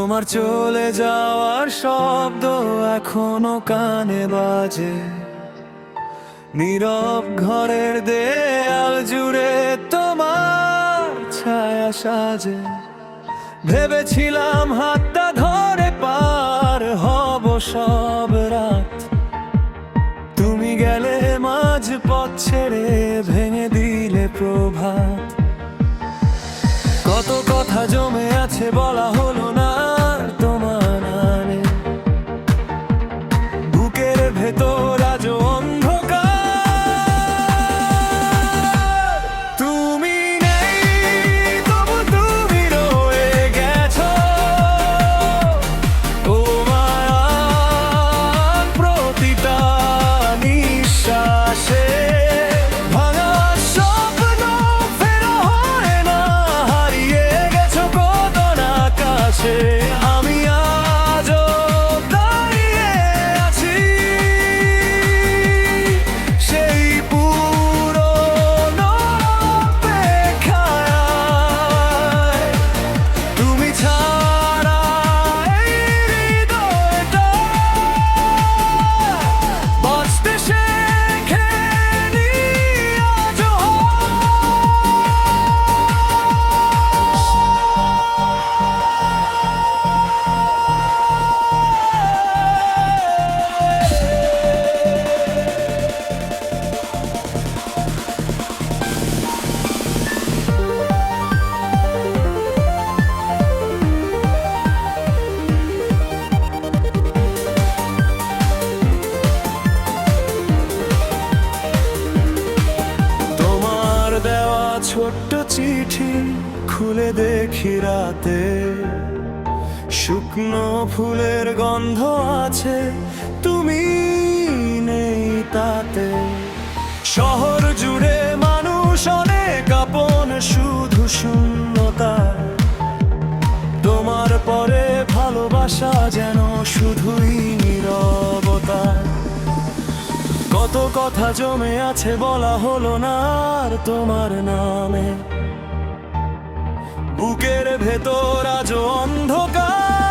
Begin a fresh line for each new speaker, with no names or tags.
তোমার চলে যাওয়ার শব্দ এখনো কানে বাজে, নীরব ঘরের দেয়াল জুড়ে তোমার ছায়া সাজে। ভেবেছিলাম হাতটা ধরে পার হব সব রাত, তুমি গেলে মাঝ পথ ছেড়ে ভেঙে দিলে প্রভাত। কত কথা জমে আছে বলা হলো না আর তোমার নামে, বুকের ভেতর আজ অন্ধকার। তুমি নেই তবু তুমি রয়ে গেছো, তোমার প্রতিটা নিঃশ্বাসে ভাঙা স্বপ্ন ফেরা হয় না, হারিয়ে গেছো কত না কাছে। আমি আজও দাঁড়িয়ে আছি সেই পুরনো অপেক্ষায়, তুমি ছাড়া এই হৃদয়টা বাঁচতে শেখেনি আজও। তোমার দেওয়া ছোট্ট চিঠি খুলে দেখি রাতে, শুকনো ফুলের গন্ধ আছে, তুমি নেই তাতে। শহর জুড়ে মানুষ অনেক আপন, শুধু শূন্যতা। তোমার পরে ভালোবাসা যেন শুধুই নীরবতা। কত কথা জমে আছে বলা হলো না আর তোমার নামে, বুকের ভেতর আজ অন্ধকার।